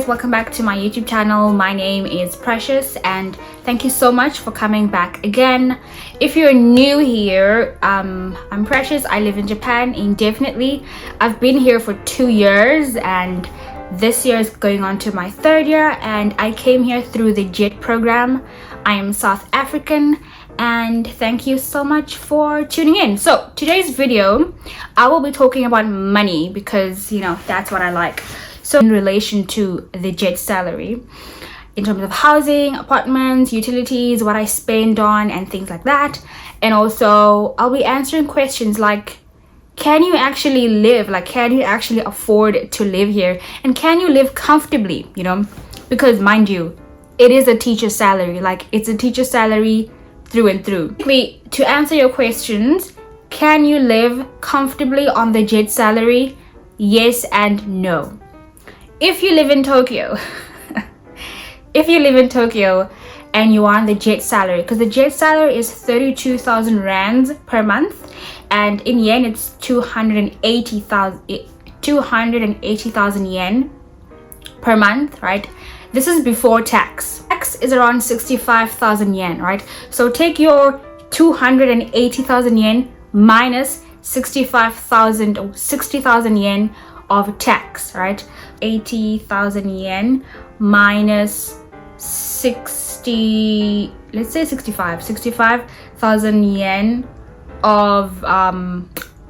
guys, welcome back to my YouTube channel. My name is Precious and thank you so much for coming back again. If you're new here, I'm Precious. I live in Japan indefinitely. I've been here for 2 years and this year is going on to my 3rd year, and I came here through the JET program. I am South African and thank you so much for tuning in. So today's video, I will be talking about money because that's what I like. So in relation to the JET salary, in terms of housing, apartments, utilities, what I spend on and things like that. And also I'll be answering questions like, can you actually live? Like, can you actually afford to live here? And can you live comfortably, Because mind you, it is a teacher's salary. Like, it's a teacher's salary through and through. To answer your questions, can you live comfortably on the JET salary? Yes and no. If you live in Tokyo, and you are on the JET salary, because the JET salary is 32,000 rands per month, and in yen it's 280,000 yen per month, right? This is before tax. Tax is around 65,000 yen, right? So take your 280,000 yen minus 65,000 or 60,000 yen of tax, right? 80,000 yen minus 65,000 yen of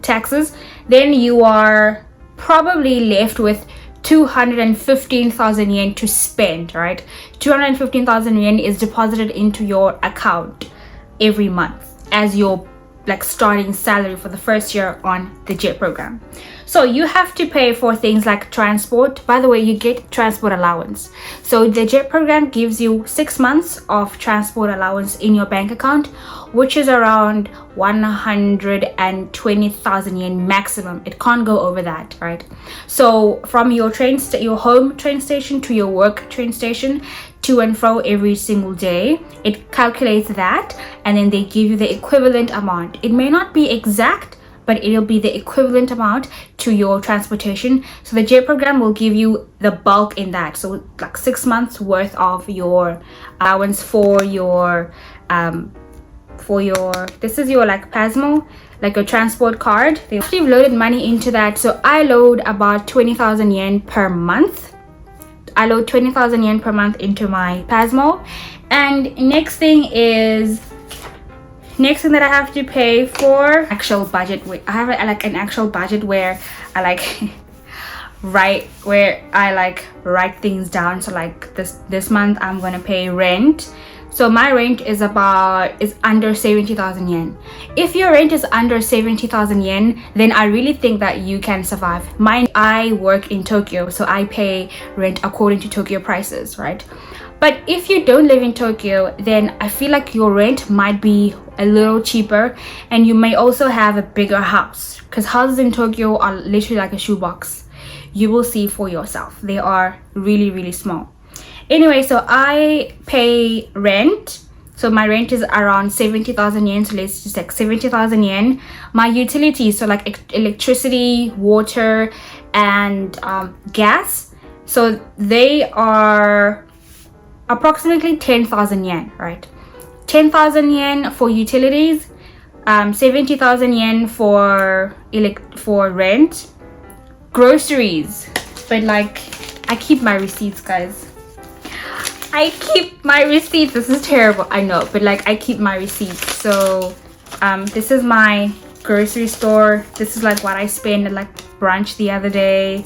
taxes, then you are probably left with 215,000 yen to spend, right? 215,000 yen is deposited into your account every month as your starting salary for the first year on the JET program. So you have to pay for things like transport. By the way, you get transport allowance. So the JET program gives you 6 months of transport allowance in your bank account, which is around 120,000 yen maximum. It can't go over that, right? So from your your home train station to your work train station, to and fro every single day, it calculates that, and then they give you the equivalent amount. It may not be exact, but it'll be the equivalent amount to your transportation. So the JET program will give you the bulk in that. So like 6 months worth of your allowance for your this is your PASMO, like your transport card. After you've loaded money into that, so I load about 20,000 yen per month. I load 20,000 yen per month into my PASMO. And next thing that I have to pay for actual budget. I have an actual budget where I write things down. So this month I'm gonna pay rent. So my rent is under 70,000 yen. If your rent is under 70,000 yen, then I really think that you can survive. I work in Tokyo, so I pay rent according to Tokyo prices, right? But if you don't live in Tokyo, then I feel like your rent might be a little cheaper, and you may also have a bigger house, because houses in Tokyo are literally like a shoebox. You will see for yourself. They are really, really small. Anyway, so I pay rent. So my rent is around 70,000 yen. So let's just 70,000 yen. My utilities, so electricity, water, and gas. So they are approximately 10,000 yen, right? 10,000 yen for utilities, 70,000 yen for rent, groceries. But I keep my receipts, guys. I keep my receipts. This is terrible, I know, but I keep my receipts. So this is my grocery store. This is what I spent at brunch the other day.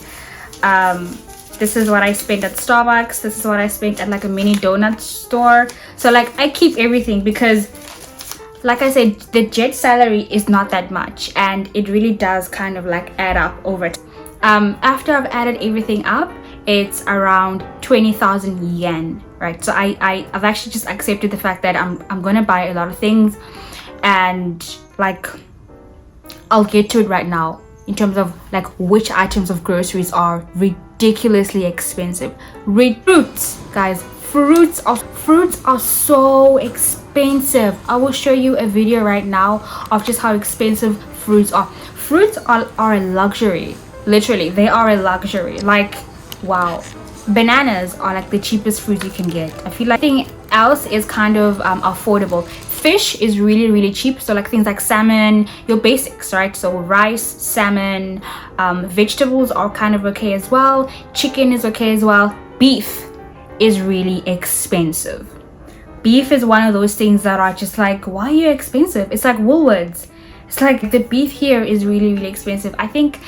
This is what I spent at Starbucks. This is what I spent at a mini donut store. So I keep everything because like I said, the JET salary is not that much, and it really does kind of add up over time. After I've added everything up, it's around 20,000 yen, right? So I've actually just accepted the fact that I'm gonna buy a lot of things, and I'll get to it right now in terms of which items of groceries are ridiculously expensive. Fruits, guys, fruits are so expensive. I will show you a video right now of just how expensive fruits are. Fruits are a luxury. Literally, they are a luxury. Wow. bananas are like the cheapest fruit you can get. I feel like everything else is kind of affordable. Fish is really cheap, so like things like salmon, your basics, right? So rice, salmon, vegetables are kind of okay as well. Chicken is okay as well. Beef is really expensive. Beef is one of those things that are just like, why are you expensive? It's like Woolworths. It's like the beef here is really expensive. I think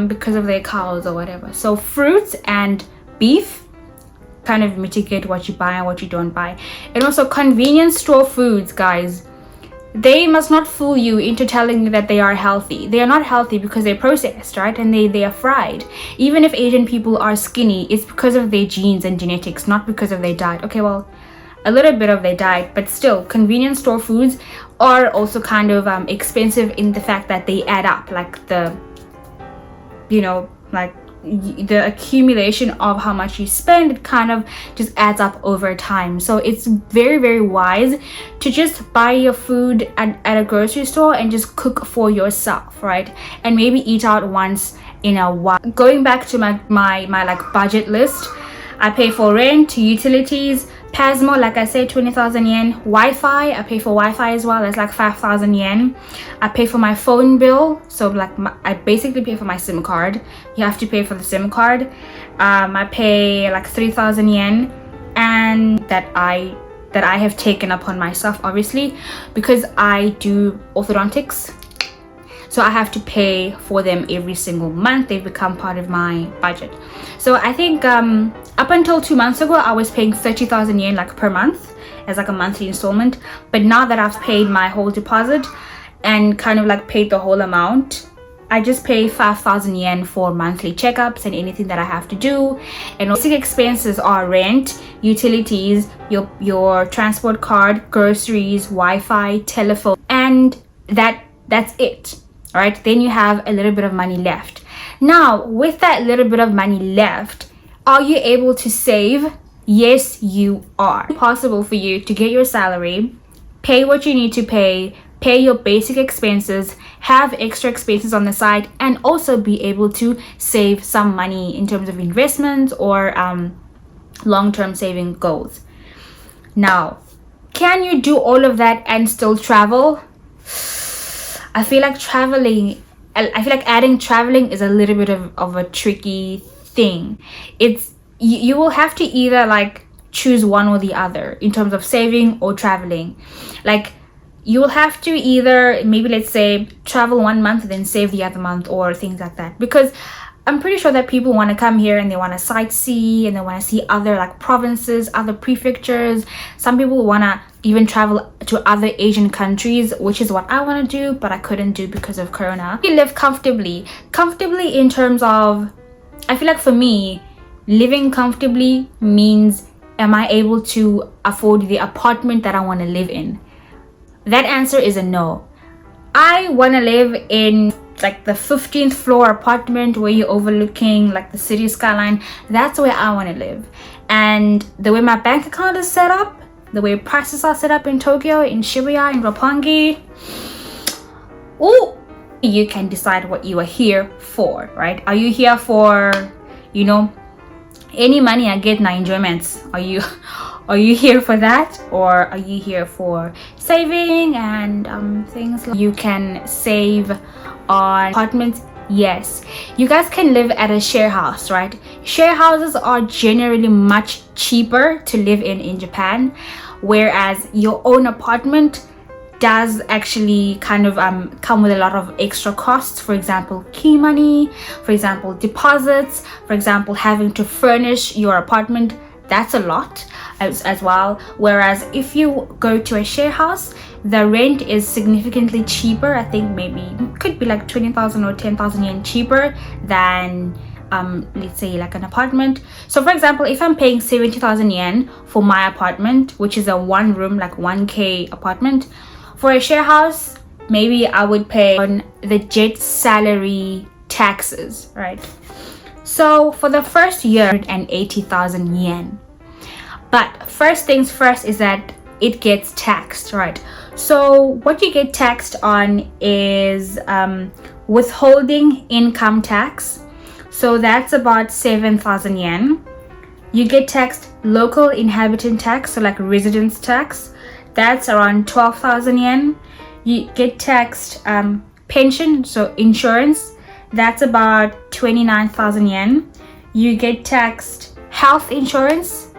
because of their cows or whatever. So fruits and beef kind of mitigate what you buy and what you don't buy. And also convenience store foods, guys, they must not fool you into telling you that they are healthy. They are not healthy because they're processed, right? And they are fried. Even if Asian people are skinny, it's because of their genes and genetics, not because of their diet. Okay, well, a little bit of their diet, but still, convenience store foods are also kind of expensive in the fact that they add up, like the, you know, like the accumulation of how much you spend, it kind of just adds up over time. So it's very wise to just buy your food at a grocery store and just cook for yourself, right? And maybe eat out once in a while. Going back to my like budget list, I pay for rent, utilities, Pasmo, like I said, 20,000 yen. Wi-Fi, I pay for Wi-Fi as well. That's like 5,000 yen. I pay for my phone bill. So like I basically pay for my SIM card. You have to pay for the SIM card. I pay like 3,000 yen, and that I have taken upon myself, obviously, because I do orthodontics. So I have to pay for them every single month. They've become part of my budget. So I think up until 2 months ago, I was paying 30,000 yen like per month as like a monthly installment. But now that I've paid my whole deposit and kind of like paid the whole amount, I just pay 5,000 yen for monthly checkups and anything that I have to do. And basic expenses are rent, utilities, your transport card, groceries, Wi-Fi, telephone, and that's it. All right, then you have a little bit of money left. Now, with that little bit of money left, are you able to save? Yes, you are. It's possible for you to get your salary, pay what you need to pay your basic expenses, have extra expenses on the side, and also be able to save some money in terms of investments or long-term saving goals. Now, can you do all of that and still travel? I feel like adding traveling is a little bit of a tricky thing. You will have to either like choose one or the other in terms of saving or traveling. Like you will have to either, maybe let's say, travel 1 month then save the other month or things like that, because I'm pretty sure that people want to come here and they want to sightsee and they want to see other like provinces, other prefectures. Some people want to even travel to other Asian countries, which is what I want to do, but I couldn't do because of Corona. You live comfortably in terms of, I feel like for me, living comfortably means, am I able to afford the apartment that I want to live in? That answer is a no. I want to live in like the 15th floor apartment where you're overlooking like the city skyline. That's where I want to live. And the way my bank account is set up, the way prices are set up in Tokyo, in Shibuya, in Roppongi, ooh, you can decide what you are here for, right? Are you here for, you know, any money I get, my enjoyments? Are you here for that, or are you here for saving and things like you can save on apartments? Yes, you guys can live at a share house, right? Share houses are generally much cheaper to live in Japan, whereas your own apartment does actually kind of come with a lot of extra costs. For example, key money, for example, deposits, for example, having to furnish your apartment. That's a lot as well. Whereas if you go to a share house, the rent is significantly cheaper. I think maybe could be like 20,000 or 10,000 yen cheaper than let's say like an apartment. So for example, if I'm paying 70,000 yen for my apartment, which is a 1 room, like 1K apartment, for a share house, maybe I would pay on the jet salary taxes, right? So for the first year, and 80,000 yen. But first things first is that it gets taxed, right? So what you get taxed on is withholding income tax. So that's about 7,000 yen. You get taxed local inhabitant tax, so like residence tax. That's around 12,000 yen. You get taxed pension, so insurance. That's about 29,000 yen. You get taxed health insurance.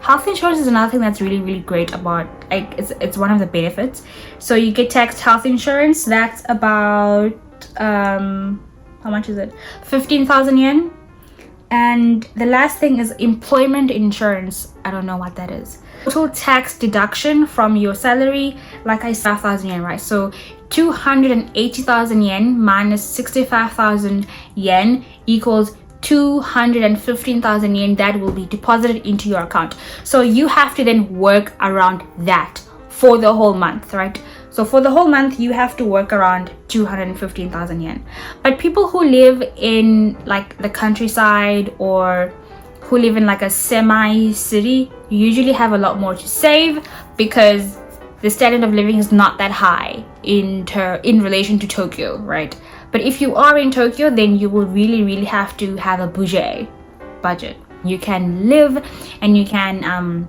Health insurance is another thing that's really great about, like, it's one of the benefits. So you get taxed health insurance. That's about how much is it? 15,000 yen. And the last thing is employment insurance. I don't know what that is. Total tax deduction from your salary, like I said, 5,000 yen, right? So 280,000 yen minus 65,000 yen equals 215,000 yen that will be deposited into your account. So you have to then work around that for the whole month, right? So for the whole month, you have to work around 215,000 yen. But people who live in like the countryside or who live in like a semi-city usually have a lot more to save because the standard of living is not that high in relation to Tokyo, right? But if you are in Tokyo, then you will really have to have a budget. You can live and you can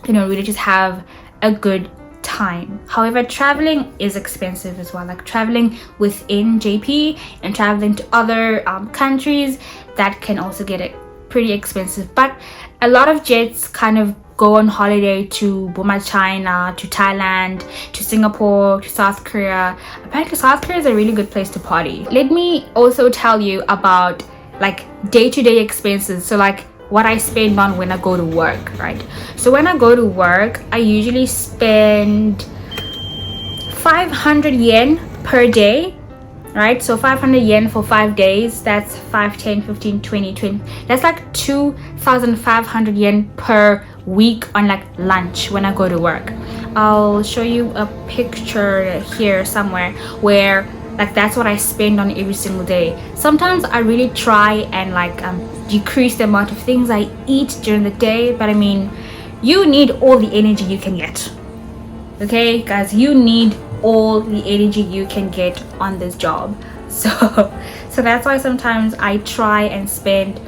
really just have a good time. However, traveling is expensive as well. Like traveling within JP and traveling to other countries, that can also get it pretty expensive. But a lot of jets kind of go on holiday to Burma, China, to Thailand, to Singapore, to South Korea. Apparently South Korea is a really good place to party. Let me also tell you about like day-to-day expenses. So like what I spend on when I go to work, right? So when I go to work, I usually spend 500 yen per day, right? So 500 yen for 5 days, that's 5, 10, 15, 20. That's like 2,500 yen per week on like lunch when I go to work. I'll show you a picture here somewhere where like that's what I spend on every single day. Sometimes I really try and like decrease the amount of things I eat during the day, but I mean, you need all the energy you can get. Okay, guys, you need all the energy you can get on this job. So that's why sometimes I try and spend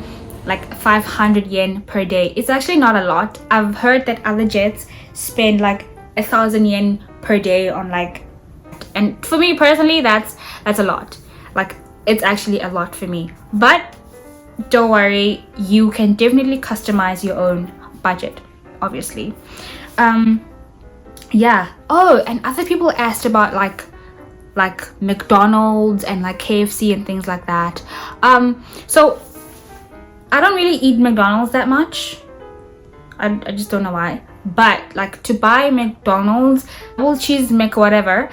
like 500 yen per day. It's actually not a lot. I've heard that other jets spend like 1,000 yen per day on like, and for me personally, that's a lot. Like it's actually a lot for me. But don't worry, you can definitely customize your own budget, obviously. Yeah. Oh, and other people asked about like McDonald's and like KFC and things like that. So I don't really eat McDonald's that much. I just don't know why. But like to buy McDonald's double cheese Mc whatever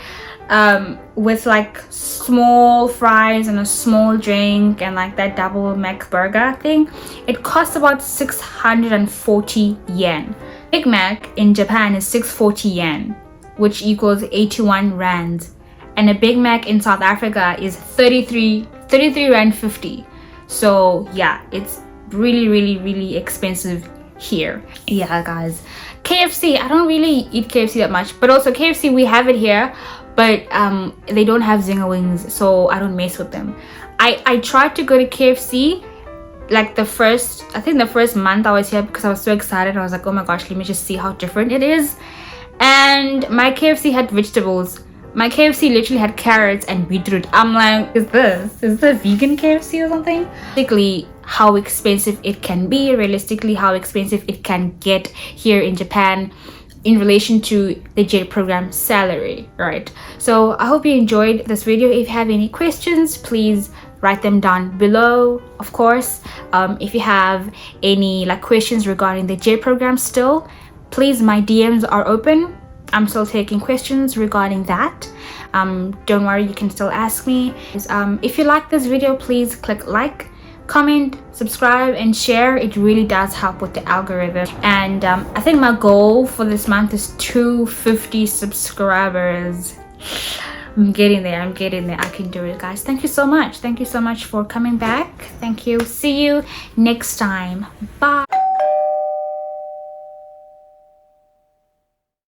with like small fries and a small drink and like that double Mac burger thing, it costs about 640 yen. Big Mac in Japan is 640 yen, which equals 81 rands, and a Big Mac in South Africa is 33 rand 50. So yeah, it's really expensive here. Yeah, guys, KFC, I don't really eat KFC that much, but also KFC, we have it here, but they don't have zinger wings, so I don't mess with them. I tried to go to KFC like the first month I was here because I was so excited. I was like, oh my gosh, let me just see how different it is. And my KFC had vegetables. My KFC literally had carrots and beetroot. I'm like, is this a vegan KFC or something? Basically, how expensive it can be, realistically how expensive it can get here in Japan in relation to the JET program salary, right? So I hope you enjoyed this video. If you have any questions, please write them down below. Of course, if you have any like questions regarding the JET program still, please, my DMs are open. I'm still taking questions regarding that. Don't worry, you can still ask me. If you like this video, please click like, comment, subscribe, and share. It really does help with the algorithm. And I think my goal for this month is 250 subscribers. I'm getting there. I can do it, guys. Thank you so much for coming back. Thank you. See you next time. Bye.